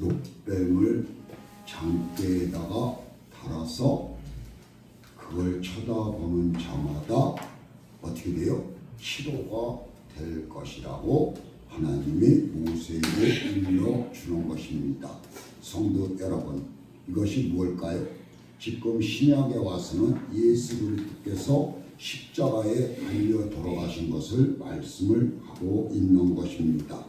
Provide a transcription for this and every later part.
녹뱀을 장대에다가 달아서 그걸 쳐다보는 자마다 어떻게 돼요? 치료가 될 것이라고 하나님이 모세에게 일러주는 것입니다. 성도 여러분, 이것이 무엇일까요? 지금 신약에 와서는 예수 그리스도께서 십자가에 달려 돌아가신 것을 말씀을 하고 있는 것입니다.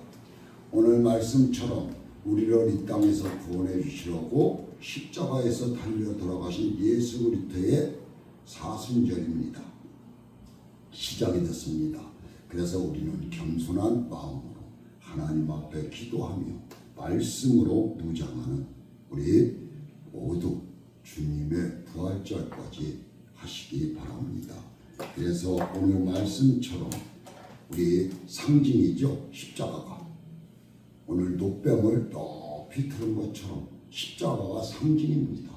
오늘 말씀처럼 우리를 이 땅에서 구원해 주시려고 십자가에서 달려 돌아가신 예수 그리스도의 사순절입니다. 시작이 됐습니다. 그래서 우리는 겸손한 마음으로 하나님 앞에 기도하며 말씀으로 무장하는 우리 모두 주님의 부활절까지 하시기 바랍니다. 그래서 오늘 말씀처럼 우리 상징이죠. 십자가가 오늘 녹뱀을 높이 틀은 것처럼 십자가가 상징입니다.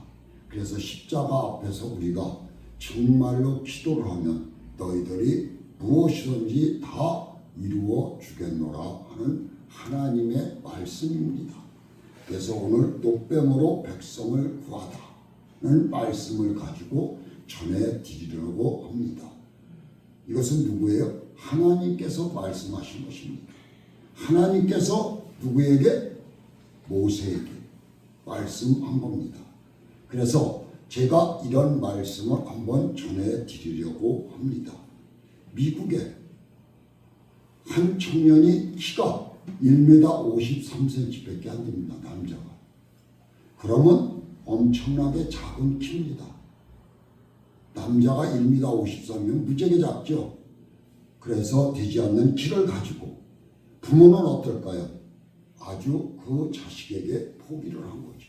그래서 십자가 앞에서 우리가 정말로 기도를 하면 너희들이 무엇이든지 다 이루어 주겠노라 하는 하나님의 말씀입니다. 그래서 오늘 녹뱀으로 백성을 구하다는 말씀을 가지고 전해드리려고 합니다. 이것은 누구예요? 하나님께서 말씀하신 것입니다. 하나님께서 누구에게? 모세에게 말씀한 겁니다. 그래서 제가 이런 말씀을 한번 전해드리려고 합니다. 미국에 한 청년이 키가 1m 53cm밖에 안 됩니다. 남자가. 그러면 엄청나게 작은 키입니다. 남자가 1m 53이면 무지하게 작죠. 그래서 되지 않는 키를 가지고 부모는 어떨까요? 아주 그 자식에게 포기를 한 거죠.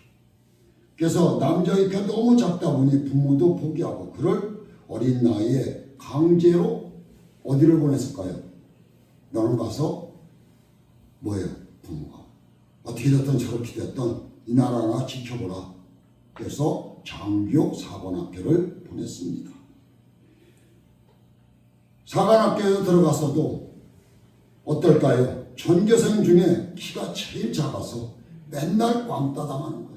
그래서 남자의 키가 너무 작다 보니 부모도 포기하고 그를 어린 나이에 강제로 어디를 보냈을까요? 너는 가서 뭐예요? 부모가 어떻게 됐든 저렇게 됐든 이 나라나 지켜보라. 그래서 장교 사관학교를 보냈습니다. 사관학교에 들어갔어도 어떨까요? 전교생 중에 키가 제일 작아서 맨날 왕따 당하는 거예요.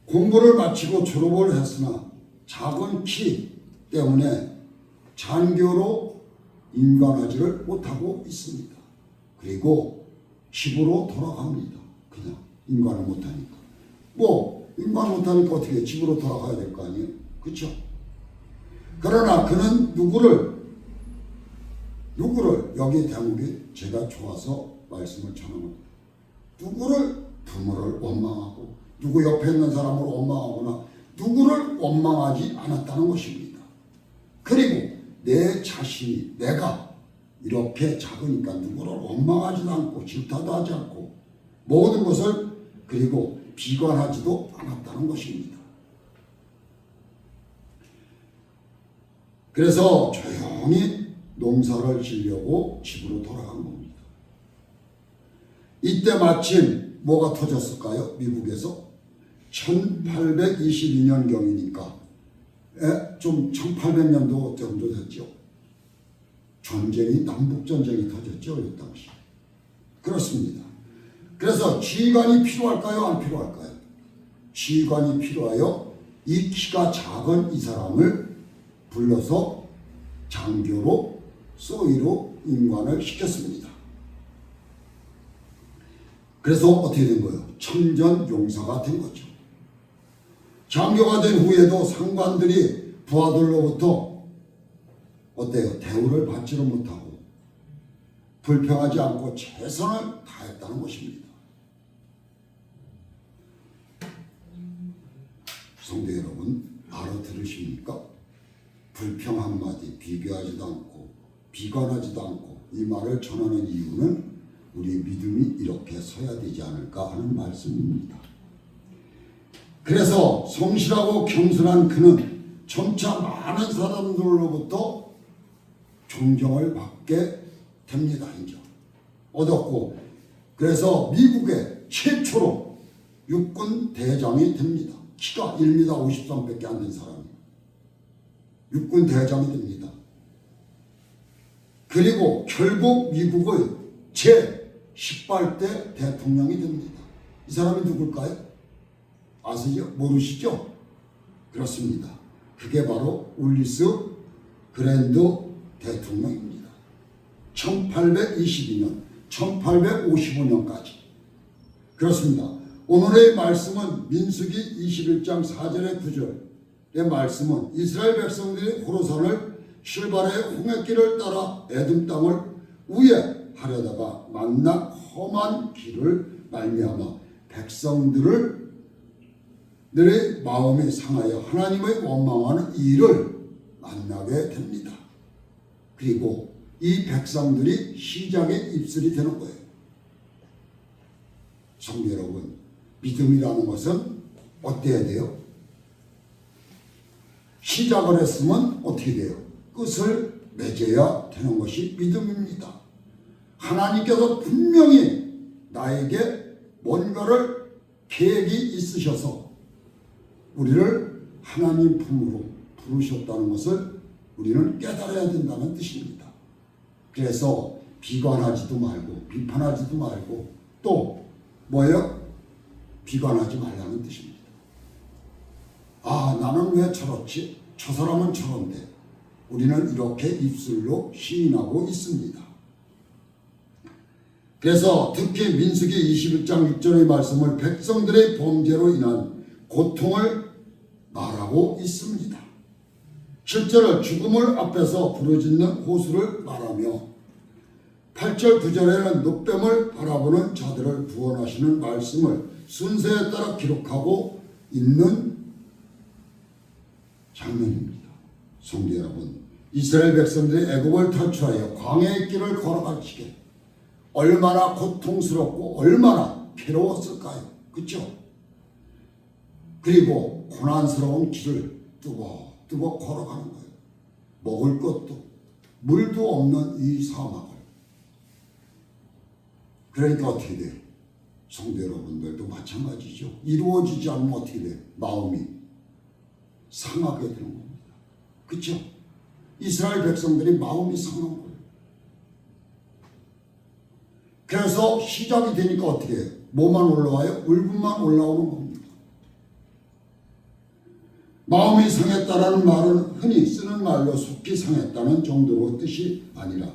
공부를 마치고 졸업을 했으나 작은 키 때문에 장교로 임관하지를 못하고 있습니다. 그리고 집으로 돌아갑니다. 그냥 임관을 못하니까. 임관 못하니까 어떻게 집으로 돌아가야 될 거 아니에요? 그렇죠? 그러나 그는 누구를 여기 대목에 제가 좋아서 말씀을 전하는 누구를? 부모를 원망하고 누구 옆에 있는 사람을 원망하거나 누구를 원망하지 않았다는 것입니다. 그리고 내 자신이 내가 이렇게 작으니까 누구를 원망하지도 않고 질타도 하지 않고 모든 것을 그리고 비관하지도 않았다는 것입니다. 그래서 조용히 농사를 지려고 집으로 돌아간 겁니다. 이때 마침 뭐가 터졌을까요? 미국에서 1822년경이니까 좀 1800년도 정도 됐죠. 전쟁이 남북전쟁이 터졌죠. 이 당시. 그렇습니다. 그래서 지휘관이 필요할까요? 안 필요할까요? 지휘관이 필요하여 이 키가 작은 이 사람을 불러서 장교로 소위로 임관을 시켰습니다. 그래서 어떻게 된 거예요? 천전용사가 된 거죠. 장교가 된 후에도 상관들이 부하들로부터 어때요? 대우를 받지를 못하고 불평하지 않고 최선을 다했다는 것입니다. 성도 여러분, 알아들으십니까? 불평 한마디, 비교하지도 않고 비관하지도 않고 이 말을 전하는 이유는 우리 믿음이 이렇게 서야 되지 않을까 하는 말씀입니다. 그래서 성실하고 겸손한 그는 점차 많은 사람들로부터 존경을 받게 됩니다. 이제 얻었고 그래서 미국의 최초로 육군 대장이 됩니다. 키가 1m 53밖에 안 된 사람이 육군 대장이 됩니다. 그리고 결국 미국의 18대 대통령이 됩니다. 이 사람이 누굴까요? 아세요? 모르시죠? 그렇습니다. 그게 바로 울리스 그랜드 대통령입니다. 1822년, 1855년까지. 그렇습니다. 오늘의 말씀은 민수기 21장 4절의 9절의 말씀은 이스라엘 백성들이 호로산을 출발해 홍해길을 따라 에돔 땅을 우회하려다가 만나 험한 길을 말미암아 백성들의 마음이 상하여 하나님의 원망하는 일을 만나게 됩니다. 그리고 이 백성들이 시작의 입술이 되는 거예요. 성도 여러분, 믿음이라는 것은 어때야 돼요? 시작을 했으면 어떻게 돼요? 끝을 맺어야 되는 것이 믿음입니다. 하나님께서 분명히 나에게 뭔가를 계획이 있으셔서 우리를 하나님 품으로 부르셨다는 것을 우리는 깨달아야 된다는 뜻입니다. 그래서 비관하지도 말고 비판하지도 말고 또 뭐예요? 비관하지 말라는 뜻입니다. 아, 나는 왜 저렇지? 저 사람은 저런데. 우리는 이렇게 입술로 시인하고 있습니다. 그래서 특히 민수기 21장 6절의 말씀을 백성들의 범죄로 인한 고통을 말하고 있습니다. 실제로 죽음을 앞에서 부르짖는 호수를 말하며 8절 9절에는 놋뱀을 바라보는 자들을 구원하시는 말씀을 순서에 따라 기록하고 있는 장면입니다. 성도 여러분, 이스라엘 백성들이 애굽을 탈출하여 광야의 길을 걸어가시게 얼마나 고통스럽고 얼마나 괴로웠을까요? 그렇죠? 그리고 고난스러운 길을 뚜벅뚜벅 걸어가는 거예요. 먹을 것도 물도 없는 이 사막을. 그러니까 어떻게 돼요? 성도 여러분들도 마찬가지죠. 이루어지지 않으면 어떻게 돼요? 마음이 상하게 되는 겁니다. 그렇죠? 이스라엘 백성들이 마음이 상한 거예요. 그래서 시작이 되니까 어떻게 해요? 뭐만 올라와요? 울분만 올라오는 겁니다. 마음이 상했다라는 말은 흔히 쓰는 말로 속히 상했다는 정도로 뜻이 아니라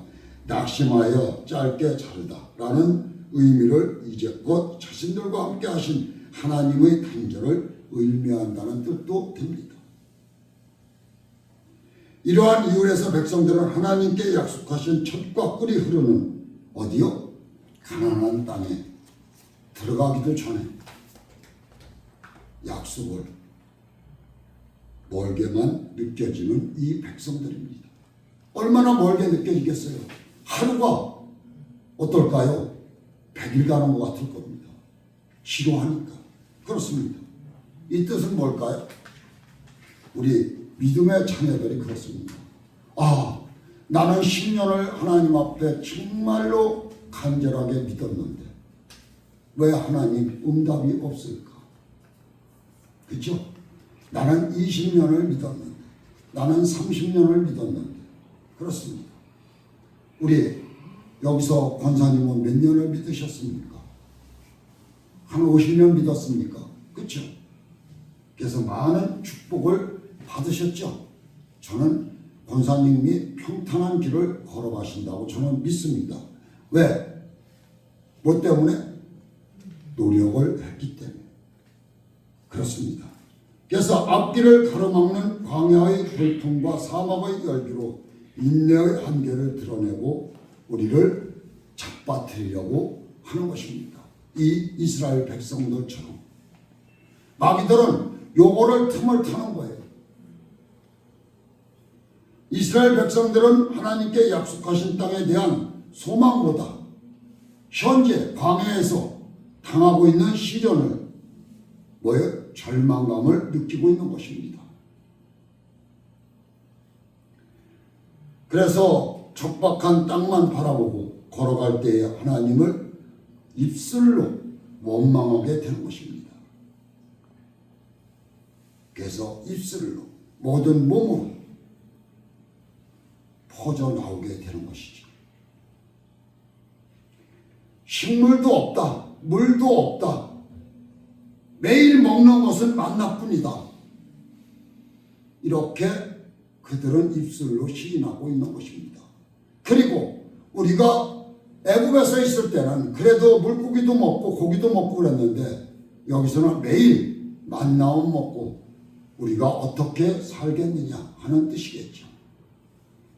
낙심하여 짧게 자르다라는 의미를 이제껏 자신들과 함께 하신 하나님의 단절을 의미한다는 뜻도 됩니다. 이러한 이유에서 백성들은 하나님께 약속하신 젖과 꿀이 흐르는 어디요? 가나안 땅에 들어가기도 전에 약속을 멀게만 느껴지는 이 백성들입니다. 얼마나 멀게 느껴지겠어요? 하루가 어떨까요? 100일 가는 것 같을 겁니다. 지루하니까. 그렇습니다. 이 뜻은 뭘까요? 우리 믿음의 자녀들이 그렇습니다. 아, 나는 10년을 하나님 앞에 정말로 간절하게 믿었는데 왜 하나님 응답이 없을까? 그렇죠? 나는 20년을 믿었는데 나는 30년을 믿었는데 그렇습니다. 우리 여기서 권사님은 몇 년을 믿으셨습니까? 한 50년 믿었습니까? 그렇죠? 그래서 많은 축복을 받으셨죠? 저는 권사님이 평탄한 길을 걸어가신다고 저는 믿습니다. 왜? 뭐 때문에? 노력을 했기 때문에. 그렇습니다. 그래서 앞길을 가로막는 광야의 고통과 사막의 열기로 인내의 한계를 드러내고 우리를 잡아뜨리려고 하는 것입니다. 이 이스라엘 백성들처럼 마귀들은 요거를 틈을 타는 거예요. 이스라엘 백성들은 하나님께 약속하신 땅에 대한 소망보다 현재 광야에서 당하고 있는 시련을 뭐예요? 절망감을 느끼고 있는 것입니다. 그래서 척박한 땅만 바라보고 걸어갈 때에 하나님을 입술로 원망하게 되는 것입니다. 그래서 입술로 모든 몸으로 퍼져나오게 되는 것이죠. 식물도 없다. 물도 없다. 매일 먹는 것은 만나뿐이다. 이렇게 그들은 입술로 시인하고 있는 것입니다. 그리고 우리가 애굽에서 있을 때는 그래도 물고기도 먹고 고기도 먹고 그랬는데 여기서는 매일 만나온 먹고 우리가 어떻게 살겠느냐 하는 뜻이겠죠.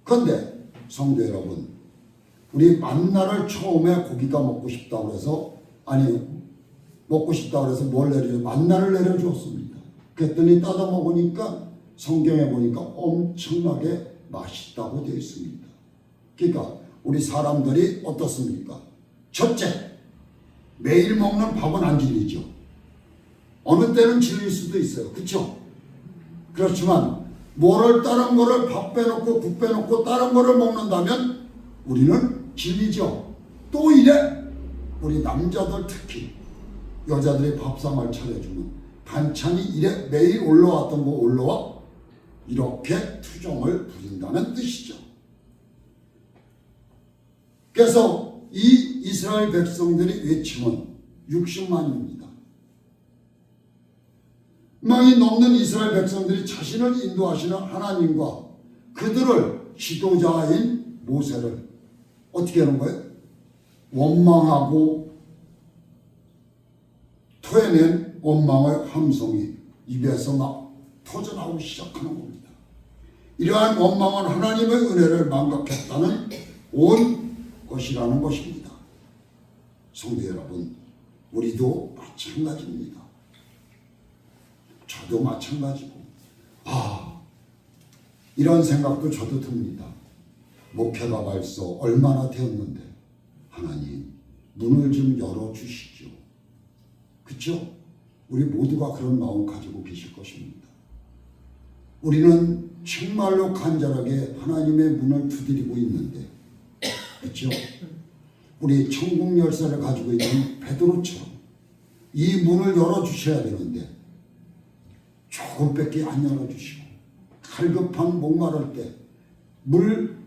그런데 성도 여러분, 우리 만나를 처음에 고기가 먹고 싶다고 해서 먹고 싶다고 해서 뭘 내려줘? 만나를 내려주었습니다. 그랬더니 따다 먹으니까 성경에 보니까 엄청나게 맛있다고 되어 있습니다. 그러니까 우리 사람들이 어떻습니까? 첫째, 매일 먹는 밥은 안 질리죠. 어느 때는 질릴 수도 있어요. 그렇죠? 그렇지만 다른 거를 밥 빼놓고 국 빼놓고 다른 거를 먹는다면 우리는 질리죠. 또 이래 우리 남자들 특히 여자들이 밥상을 차려주면 반찬이 이래 매일 올라왔던 거 올라와 이렇게 투정을 부린다는 뜻이죠. 그래서 이 이스라엘 백성들의 외침은 60만입니다. 망이 넘는 이스라엘 백성들이 자신을 인도하시는 하나님과 그들을 지도자인 모세를 어떻게 하는 거예요? 원망하고 토해낸 원망의 함성이 입에서 막 터져나오기 시작하는 겁니다. 이러한 원망은 하나님의 은혜를 망각했다는 온 것이라는 것입니다. 성도 여러분, 우리도 마찬가지입니다. 저도 마찬가지고 이런 생각도 저도 듭니다. 목회가 벌써 얼마나 되었는데 하나님 문을 좀 열어주시죠. 그렇죠? 우리 모두가 그런 마음 가지고 계실 것입니다. 우리는 정말로 간절하게 하나님의 문을 두드리고 있는데 그렇죠? 우리 천국 열쇠를 가지고 있는 베드로처럼 이 문을 열어주셔야 되는데 조금밖에 안 열어주시고 갈급한 목마를 때 물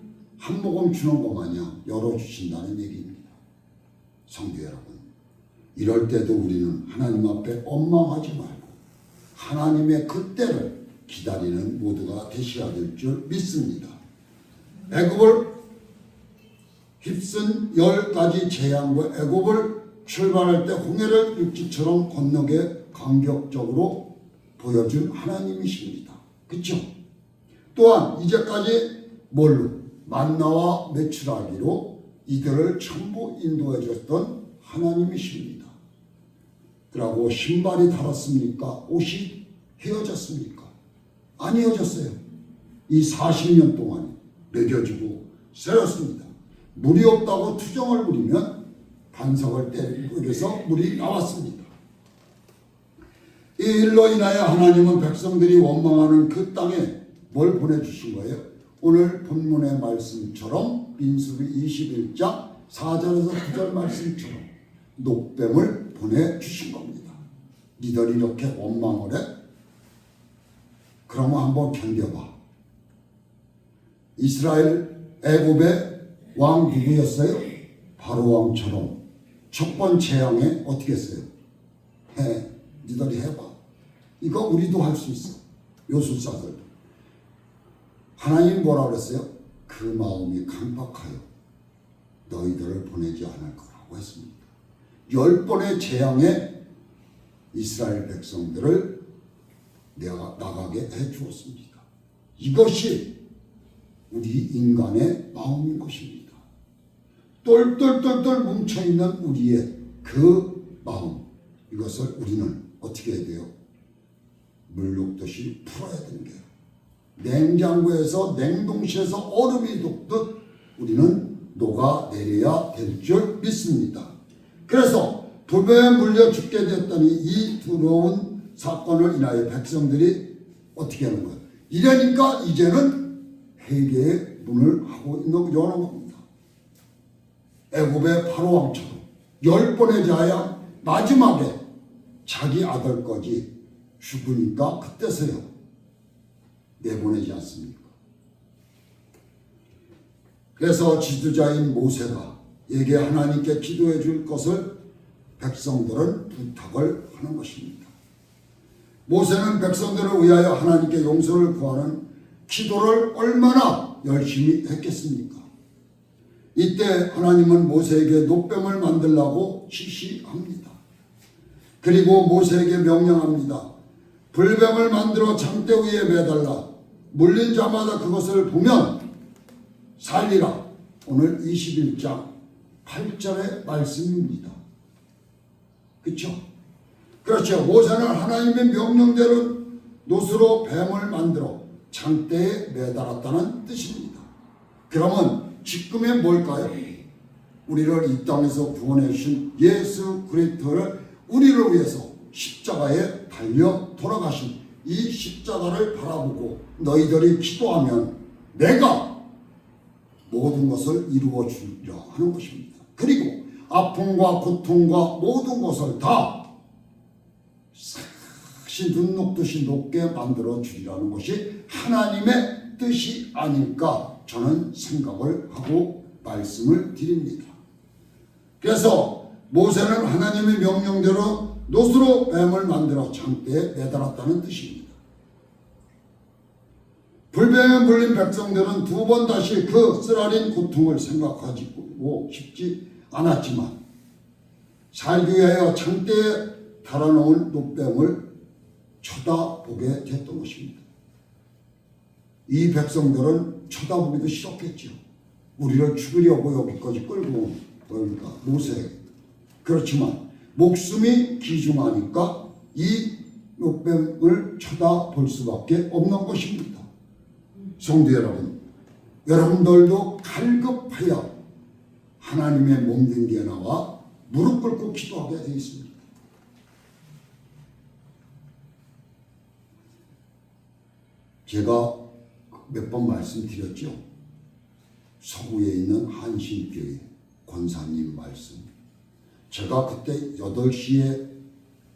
한 모금 주는 것 마냥 열어주신다는 얘기입니다. 성도 여러분, 이럴 때도 우리는 하나님 앞에 원망하지 말고 하나님의 그때를 기다리는 모두가 되셔야 될 줄 믿습니다. 애굽을 휩쓴 10가지 재앙과 애굽을 출발할 때 홍해를 육지처럼 건너게 감격적으로 보여준 하나님이십니다. 그렇죠? 또한 이제까지 뭘로? 만나와 메추라기로 이들을 전부 인도해 줬던 하나님이십니다. 그러고 신발이 닳았습니까? 옷이 헤어졌습니까? 안 헤어졌어요. 이 40년 동안 먹여주고 세웠습니다. 물이 없다고 투정을 부리면 반석을 때려서 물이 나왔습니다. 이 일로 인하여 하나님은 백성들이 원망하는 그 땅에 뭘 보내주신 거예요? 오늘 본문의 말씀처럼 민수기 21장 4절에서 9절 말씀처럼 녹뱀을 보내주신 겁니다. 니들이 이렇게 원망을 해? 그러면 한번 견뎌봐. 이스라엘 애굽의 왕 누구였어요? 바로 왕처럼 첫 번째 재앙에 어떻게 했어요? 니들이 해봐. 이거 우리도 할 수 있어. 요술사들. 하나님 뭐라 그랬어요? 그 마음이 강박하여 너희들을 보내지 않을 거라고 했습니다. 10번의 재앙에 이스라엘 백성들을 나가게 해 주었습니다. 이것이 우리 인간의 마음인 것입니다. 똘똘똘똘 뭉쳐있는 우리의 그 마음, 이것을 우리는 어떻게 해야 돼요? 물 녹듯이 풀어야 되는 거예요. 냉장고에서 냉동실에서 얼음이 녹듯 우리는 녹아내려야 될 줄 믿습니다. 그래서 불뱀에 물려 죽게 되었더니 이 두려운 사건을 인하여 백성들이 어떻게 하는 거예요? 이러니까 이제는 회개의 문을 여는 겁니다. 애굽의 바로 왕처럼 10번의 자야 마지막에 자기 아들까지 죽으니까 그때서야 내보내지 않습니까? 그래서 지도자인 모세가 모세에게 하나님께 기도해 줄 것을 백성들은 부탁을 하는 것입니다. 모세는 백성들을 위하여 하나님께 용서를 구하는 기도를 얼마나 열심히 했겠습니까? 이때 하나님은 모세에게 놋뱀을 만들라고 지시합니다. 그리고 모세에게 명령합니다. 불뱀을 만들어 장대 위에 매달라 물린 자마다 그것을 보면 살리라. 오늘 21장 8절의 말씀입니다. 그렇죠. 모세는 하나님의 명령대로 놋으로 뱀을 만들어 장대에 매달았다는 뜻입니다. 그러면 지금의 뭘까요? 우리를 이 땅에서 구원해 주신 예수 그리스도를 우리를 위해서 십자가에 달려 돌아가신 이 십자가를 바라보고 너희들이 기도하면 내가 모든 것을 이루어 주리라 하는 것입니다. 그리고 아픔과 고통과 모든 것을 다 삭시 눈 녹듯이 녹게 만들어 주리라는 것이 하나님의 뜻이 아닐까 저는 생각을 하고 말씀을 드립니다. 그래서 모세는 하나님의 명령대로 놋으로 뱀을 만들어 장대에 매달았다는 뜻입니다. 불뱀에 물린 백성들은 두 번 다시 그 쓰라린 고통을 생각하고 싶지 않았지만 살기 위하여 장대에 달아놓은 놋뱀을 쳐다보게 됐던 것입니다. 이 백성들은 쳐다보기도 싫었겠죠. 우리를 죽이려고 여기까지 끌고 온 모세. 그렇지만 목숨이 귀중하니까 이 놋뱀을 쳐다볼 수밖에 없는 것입니다. 성도 여러분, 여러분들도 갈급하여 하나님의 몸된 나와 무릎 꿇고 기도하게 되어 있습니다. 제가 몇 번 말씀드렸죠. 서구에 있는 한신교회 권사님 말씀. 제가 그때 8시에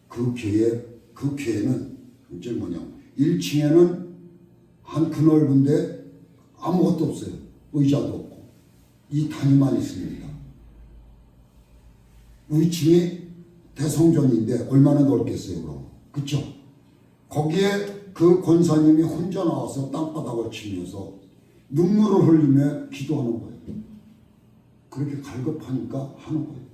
그 교회는 이제 1층에는 한 그넓은데 아무것도 없어요. 의자도 없고 이 단위만 있습니다. 위층이 대성전인데 얼마나 넓겠어요, 그럼? 그쵸? 거기에 그 권사님이 혼자 나와서 땅바닥을 치면서 눈물을 흘리며 기도하는 거예요. 그렇게 갈급하니까 하는 거예요.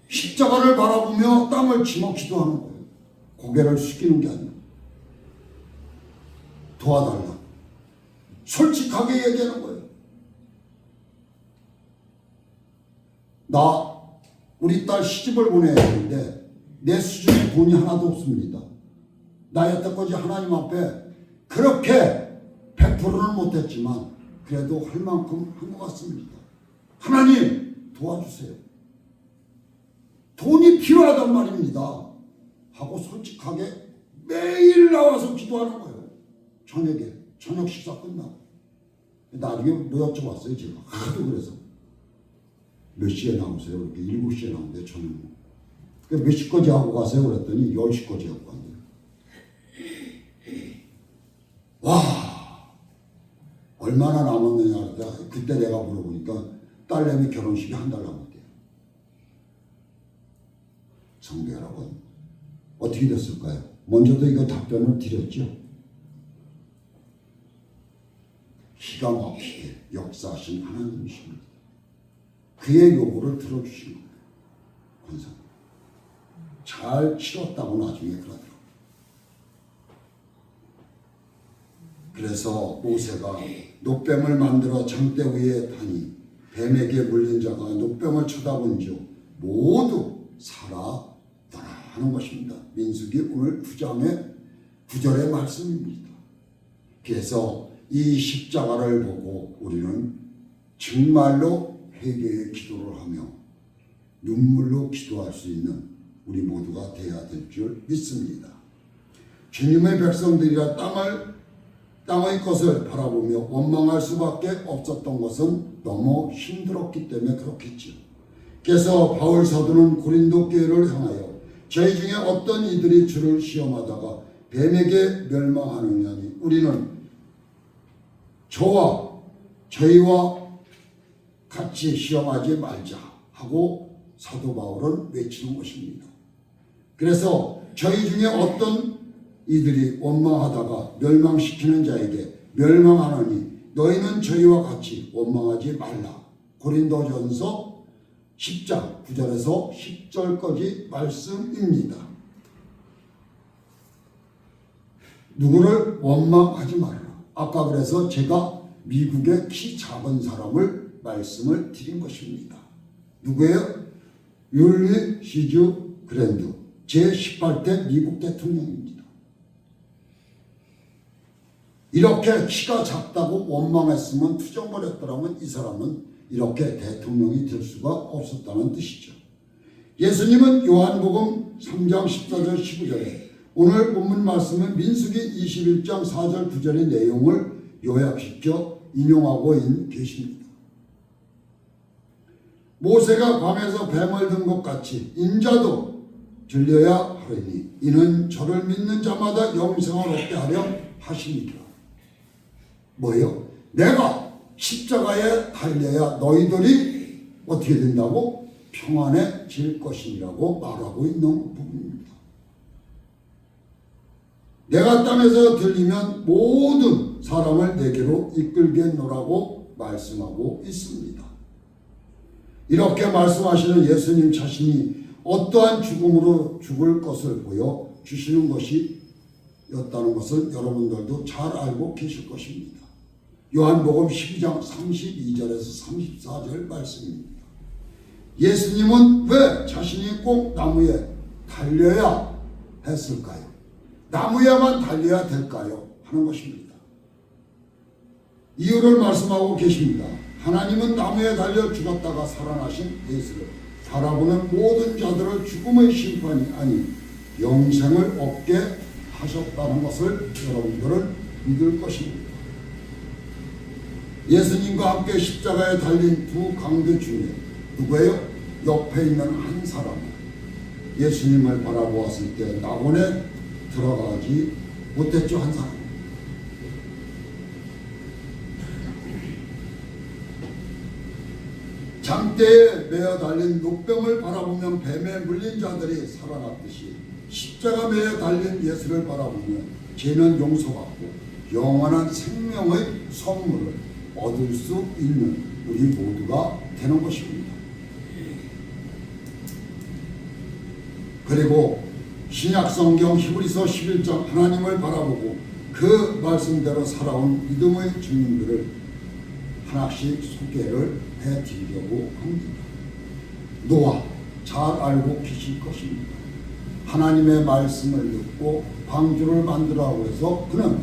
십자가를 바라보며 땅을 치며 기도하는 거예요. 고개를 숙이는 게 아니에요. 도와달라. 솔직하게 얘기하는 거예요. 나 우리 딸 시집을 보내야 되는데 내 수중에 돈이 하나도 없습니다. 나 여태까지 하나님 앞에 그렇게 100%는 못했지만 그래도 할 만큼 한 것 같습니다. 하나님 도와주세요. 돈이 필요하단 말입니다. 하고 솔직하게 매일 나와서 기도하는 거예요. 저녁에 저녁 식사 끝나고 나중에 뭐 여쭤봤어요. 제가 하도 그래서 몇 시에 나오세요? 이렇게 7시에 나오는데 저는 몇 시까지 하고 가세요? 그랬더니 10시까지 하고 간대요. 와 얼마나 남았느냐 그때 내가 물어보니까 딸내미 결혼식이 한 달 남았대요. 성도 여러분 어떻게 됐을까요? 먼저도 이거 답변을 드렸죠. 기가 막히게 역사하신 하나님이십니다. 그의 요구를 들어주신 거예요. 권사님 잘 치렀다고 나중에 그러더라고요. 그래서 모세가 놋뱀을 만들어 장대 위에 타니 뱀에게 물린 자가 놋뱀을 쳐다본 즉 모두 살아나라 하는 것입니다. 민수기 오늘 9장의 9절의 말씀입니다. 그래서 이 십자가를 보고 우리는 정말로 회개의 기도를 하며 눈물로 기도할 수 있는 우리 모두가 되어야 될 줄 믿습니다. 주님의 백성들이라 땅의 것을 바라보며 원망할 수밖에 없었던 것은 너무 힘들었기 때문에 그렇겠지요. 그래서 바울 사도는 고린도 교회를 향하여 저희 중에 어떤 이들이 주를 시험하다가 뱀에게 멸망하느냐니 우리는 저희와 같이 시험하지 말자 하고 사도 바울은 외치는 것입니다. 그래서 저희 중에 어떤 이들이 원망하다가 멸망시키는 자에게 멸망하노니 너희는 저희와 같이 원망하지 말라. 고린도전서 10장 9절에서 10절까지 말씀입니다. 누구를 원망하지 말라. 아까 그래서 제가 미국의 키 작은 사람을 말씀을 드린 것입니다. 누구예요? 율리시즈 그랜드 제18대 미국 대통령입니다. 이렇게 키가 작다고 원망했으면 투정거렸더라면 이 사람은 이렇게 대통령이 될 수가 없었다는 뜻이죠. 예수님은 요한복음 3장 14절 15절에 오늘 본문 말씀은 민수기 21장 4절 9절의 내용을 요약시켜 인용하고 계십니다. 모세가 광야에서 뱀을 든 것 같이 인자도 들려야 하리니 이는 저를 믿는 자마다 영생을 얻게 하려 하시니라. 뭐예요? 내가 십자가에 달려야 너희들이 어떻게 된다고? 평안해질 것이라고 말하고 있는 부분입니다. 내가 땅에서 들리면 모든 사람을 내게로 이끌겠노라고 말씀하고 있습니다. 이렇게 말씀하시는 예수님 자신이 어떠한 죽음으로 죽을 것을 보여주시는 것이었다는 것을 여러분들도 잘 알고 계실 것입니다. 요한복음 12장 32절에서 34절 말씀입니다. 예수님은 왜 자신이 꼭 나무에 달려야 했을까요? 나무에만 달려야 될까요? 하는 것입니다. 이유를 말씀하고 계십니다. 하나님은 나무에 달려 죽었다가 살아나신 예수를 바라보는 모든 자들을 죽음의 심판이 아닌 영생을 얻게 하셨다는 것을 여러분들은 믿을 것입니다. 예수님과 함께 십자가에 달린 두 강도 중에 누구예요? 옆에 있는 한 사람. 예수님을 바라보았을 때 낙원에 들어가지 못했죠. 한 사람. 장대에 매어 달린 녹병을 바라보면 뱀에 물린 자들이 살아났듯이 십자가 매에 달린 예수를 바라보면 죄는 용서받고 영원한 생명의 선물을 얻을 수 있는 우리 모두가 되는 것입니다. 그리고 신약성경 히브리서 11장 하나님을 바라보고 그 말씀대로 살아온 믿음의 증인들을 하나씩 소개를 해드리려고 합니다. 노아 잘 알고 계실 것입니다. 하나님의 말씀을 듣고 방주를 만들라고 해서 그는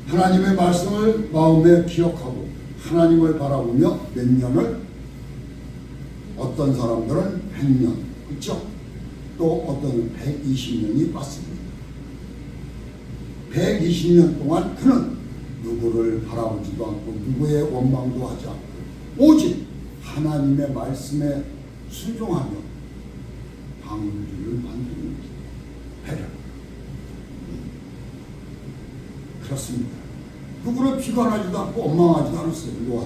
하나님의 말씀을 마음에 기억하고 하나님을 바라보며 몇 년을 어떤 사람들은 100년 그렇죠? 또 어떤 120년이 맞습니다. 120년 동안 그는 누구를 바라보지도 않고 누구의 원망도 하지 않고 오직 하나님의 말씀에 순종하며 방주를 만드는 배를 그렇습니다. 누구를 비관하지도 않고 원망하지도 않았어요. 노아.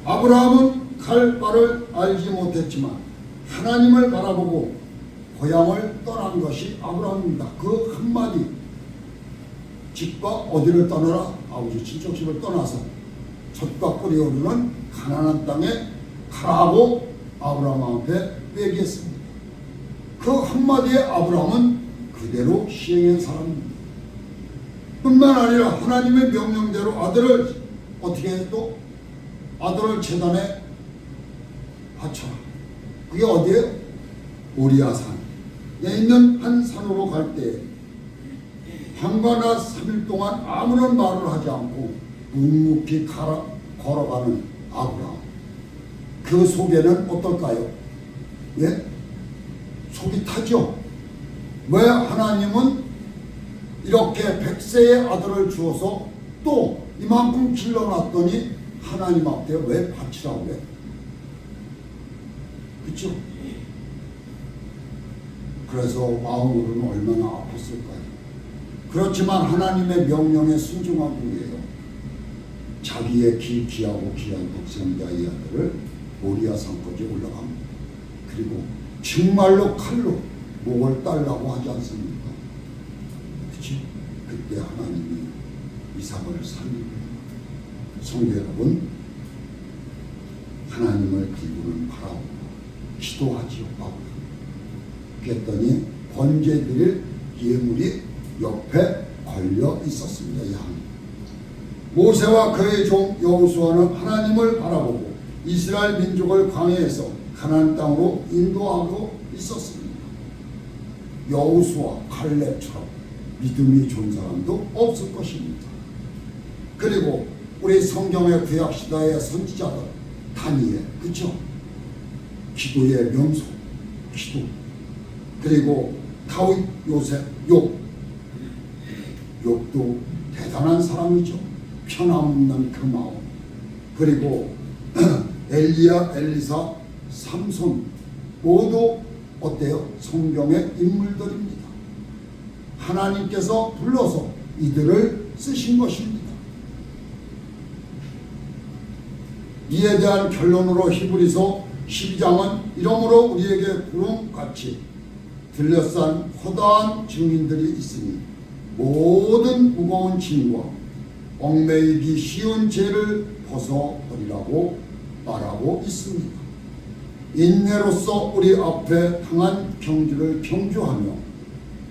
아브라함은 갈 바를 알지 못했지만 하나님을 바라보고 고향을 떠난 것이 아브라함입니다. 그 한마디 집과 어디를 떠나라? 아버지 친척 집을 떠나서 젖과 꿀이 오르는 가나안 땅에 가라고 아브라함한테 얘기했습니다. 그 한마디에 아브라함은 그대로 시행한 사람입니다. 뿐만 아니라 하나님의 명령대로 아들을 어떻게 해도 아들을 제단에 바쳐라. 그게 어디에요? 모리아산에 있는 한 산으로 갈 때 밤과 3일 동안 아무런 말을 하지 않고 묵묵히 걸어가는 아브라함. 그 속에는 어떨까요? 예? 속이 타죠. 왜 하나님은 이렇게 100세의 아들을 주어서 또 이만큼 길러놨더니 하나님 앞에 왜 바치라고 해? 그렇죠? 그래서 마음으로는 얼마나 아팠을까요? 그렇지만 하나님의 명령에 순종한 후에요. 자기의 귀하고 귀한 독생자의 아들을 모리아 산까지 올라갑니다. 그리고 정말로 칼로 목을 따려고 하지 않습니까? 그치? 그때 하나님이 이삭을 살리고, 성도 여러분, 하나님을 기분은 바라보고 기도하지요. 그랬더니 번제드릴 예물이 옆에 걸려 있었습니다. 양. 모세와 그의 종 여호수아는 하나님을 바라보고 이스라엘 민족을 광야에서 가나안 땅으로 인도하고 있었습니다. 여호수아, 칼렙처럼 믿음이 좋은 사람도 없을 것입니다. 그리고 우리 성경의 구약 시대의 선지자들, 다니엘, 그렇죠? 기도의 명소, 기도. 그리고 다윗, 요셉, 욥도 대단한 사람이죠. 편함없는 그 마음. 그리고 엘리야, 엘리사, 삼손 모두 어때요? 성경의 인물들입니다. 하나님께서 불러서 이들을 쓰신 것입니다. 이에 대한 결론으로 히브리서 12장은 이러므로 우리에게 구름같이 들려싼 허다한 증인들이 있으니 모든 무거운 짐과 얽매이기 쉬운 죄를 벗어버리라고 말하고 있습니다. 인내로서 우리 앞에 당한 경주를 경주하며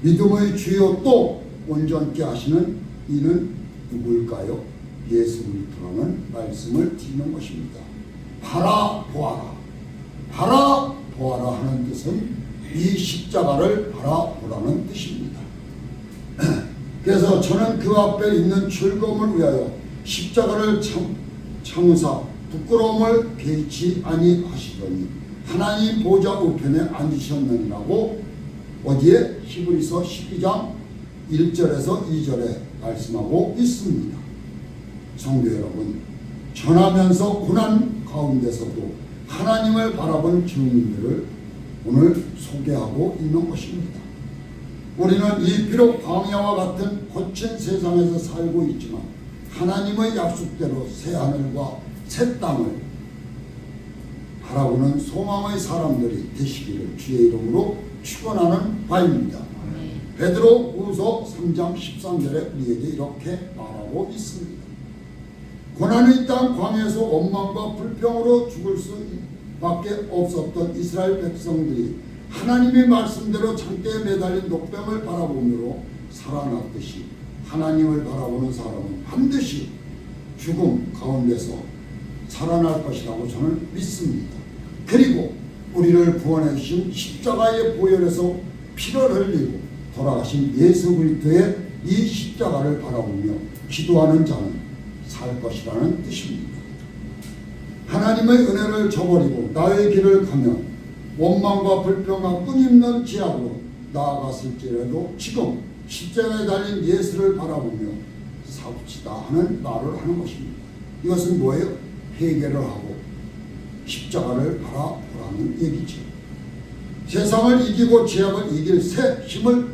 믿음의 주요 또 온전케 하시는 이는 누굴까요? 예수 그리스도라는 말씀을 드리는 것입니다. 바라보아라. 바라보아라 하는 뜻은 이 십자가를 바라보라는 뜻입니다. 그래서 저는 그 앞에 있는 즐거움을 위하여 십자가를 참으사 부끄러움을 개의치 아니하시더니 하나님 보좌 우편에 앉으셨느니라고 어디에? 히브리서 12장 1절에서 2절에 말씀하고 있습니다. 성도 여러분, 전하면서 고난 가운데서도 하나님을 바라본 증인들을 오늘 소개하고 있는 것입니다. 우리는 이 비록 광야와 같은 거친 세상에서 살고 있지만 하나님의 약속대로 새 하늘과 새 땅을 바라보는 소망의 사람들이 되시기를 주의 이름으로 축원하는 바입니다. 베드로후서 3장 13절에 우리에게 이렇게 말하고 있습니다. 고난의 땅 광야에서 원망과 불평으로 죽을 수밖에 없었던 이스라엘 백성들이 하나님의 말씀대로 창대에 매달린 녹병을 바라보므로 살아났듯이 하나님을 바라보는 사람은 반드시 죽음 가운데서 살아날 것이라고 저는 믿습니다. 그리고 우리를 구원해 주신 십자가의 보혈에서 피를 흘리고 돌아가신 예수 그리스도의 이 십자가를 바라보며 기도하는 자는 살 것이라는 뜻입니다. 하나님의 은혜를 저버리고 나의 길을 가면 원망과 불평과 끊임없는 지압으로 나아갔을지라도 지금 십자가에 달린 예수를 바라보며 사옵시다 하는 말을 하는 것입니다. 이것은 뭐예요? 회개를 하고 십자가를 바라보라는 얘기죠. 세상을 이기고 죄악을 이길 새 힘을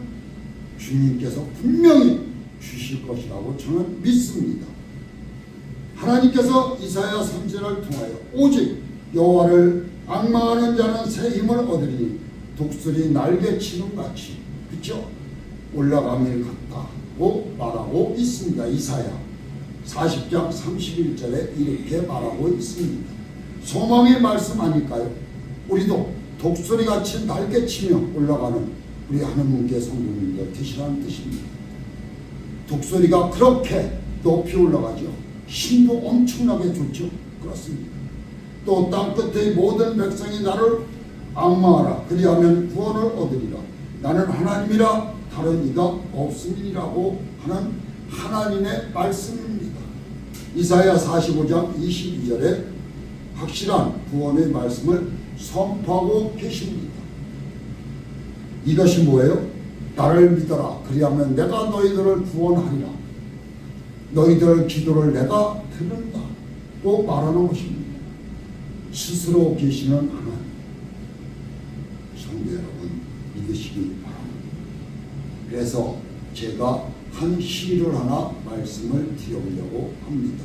주님께서 분명히 주실 것이라고 저는 믿습니다. 하나님께서 이사야 선지자를 통하여 오직 여호와를 앙망하는 자는 새 힘을 얻으리니 독수리 날개치는 같이, 그렇죠? 올라감일 같다고 말하고 있습니다. 이사야 40장 31절에 이렇게 말하고 있습니다. 소망의 말씀 아닐까요? 우리도 독수리같이 날개치며 올라가는 우리 하느님께 성도님들 되시라는 뜻입니다. 독수리가 그렇게 높이 올라가죠. 힘도 엄청나게 좋죠. 그렇습니다. 또 땅끝의 모든 백성이 나를 앙망하라. 그리하면 구원을 얻으리라. 나는 하나님이라 다른 이가 없음이라고 하는 하나님의 말씀입니다. 이사야 45장 22절에 확실한 구원의 말씀을 선포하고 계십니다. 이것이 뭐예요? 나를 믿어라. 그리하면 내가 너희들을 구원하리라. 너희들 기도를 내가 들은다. 또 말하는 것입니다. 스스로 계시는 하나님. 성도 여러분, 믿으시기 바랍니다. 그래서 제가 한 시를 하나 말씀을 드리려고 합니다.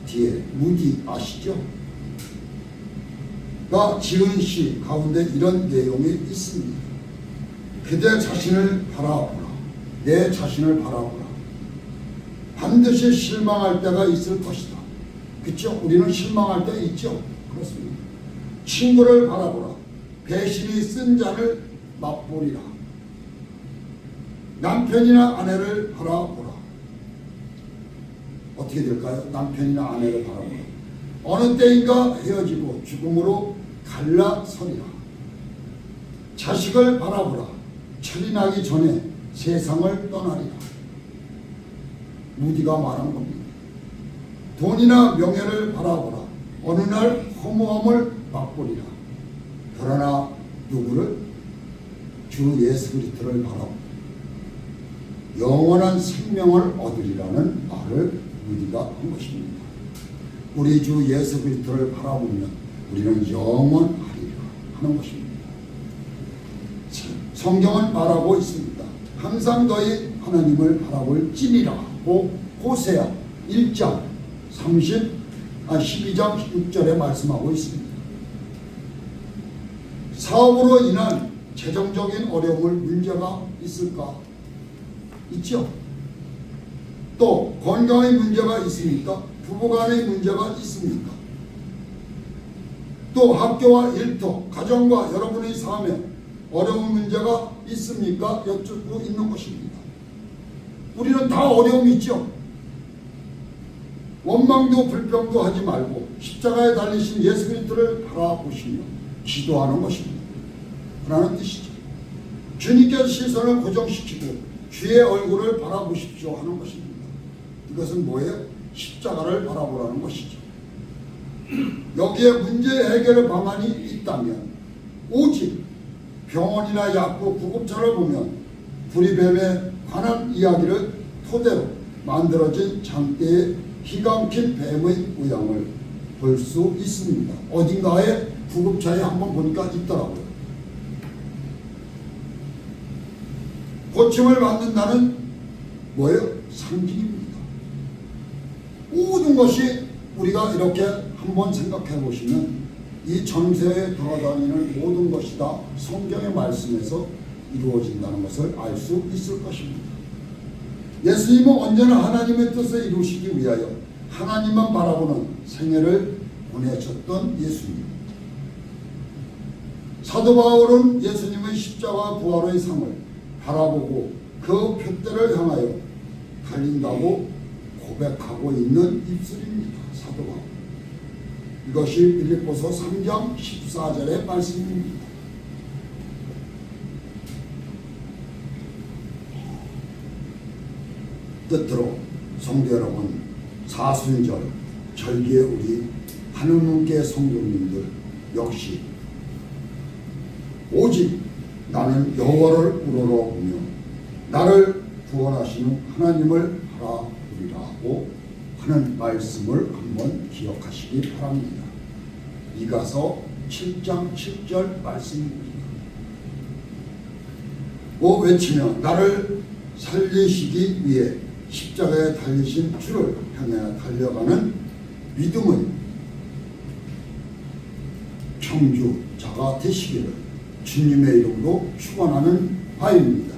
뒤에 무디 아시죠? 가 지은 시 가운데 이런 내용이 있습니다. 그대 자신을 바라보라. 내 자신을 바라보라. 반드시 실망할 때가 있을 것이다. 그렇죠? 우리는 실망할 때 있죠. 그렇습니다. 친구를 바라보라. 배신이 쓴 잔을 맛보리라. 남편이나 아내를 바라보라. 어떻게 될까요? 남편이나 아내를 바라보라. 어느 때인가 헤어지고 죽음으로 갈라서리라. 자식을 바라보라. 철이 나기 전에 세상을 떠나리라. 무디가 말한 겁니다. 돈이나 명예를 바라보라. 어느 날 허무함을 맛보리라. 그러나 누구를? 주 예수 그리스도를 바라보라. 영원한 생명을 얻으리라는 말을 무디가 한 것입니다. 우리 주 예수 그리스도를 바라보면 우리는 영원하리라 하는 것입니다. 성경은 말하고 있습니다. 항상 너희 하나님을 바라볼지니라. 호세아 1장 12장 6절에 말씀하고 있습니다. 사업으로 인한 재정적인 어려움을 문제가 있을까? 있죠. 또 건강의 문제가 있습니까? 부부간의 문제가 있습니까? 또 학교와 일터, 가정과 여러분의 삶에 어려운 문제가 있습니까? 여쭙고 있는 것입니다. 우리는 다 어려움이 있죠. 원망도 불평도 하지 말고 십자가에 달리신 예수 그리스도를 바라보시며 기도하는 것입니다. 라는 뜻이죠. 주님께서 시선을 고정시키고 주의 얼굴을 바라보십시오 하는 것입니다. 이것은 뭐예요? 십자가를 바라보라는 것이죠. 여기에 문제 해결 방안이 있다면 오직 병원이나 약국, 구급차를 보면 불의뱀에 관한 이야기를 토대로 만들어진 장대의 기강킨 뱀의 모양을 볼 수 있습니다. 어딘가에 구급차에 한번 보니까 있더라고요. 고침을 받는다는 뭐예요? 상징입니다. 모든 것이 우리가 이렇게 한번 생각해 보시면 이 전세에 돌아다니는 모든 것이 다 성경의 말씀에서 이루어진다는 것을 알 수 있을 것입니다. 예수님은 언제나 하나님의 뜻을 이루시기 위하여 하나님만 바라보는 생애를 보내셨던 예수님. 사도 바울은 예수님의 십자가 부활의 상을 바라보고 그 표대를 향하여 달린다고 고백하고 있는 입술입니다. 사도 바울. 이것이 빌립보서 3장 14절의 말씀입니다. 끝으로 성도 여러분, 사순절 절기에 우리 하느님께 성도님들 역시 오직 나는 여호와를 우러러보며 나를 구원하시는 하나님을 바라보리라고 하는 말씀을 한번 기억하시기 바랍니다. 이가서 7장 7절 말씀입니다. 오 외치며 나를 살리시기 위해 십자가에 달리신 주를 향해 달려가는 믿음의 청주자가 되시기를 주님의 이름으로 축원하는 바입니다.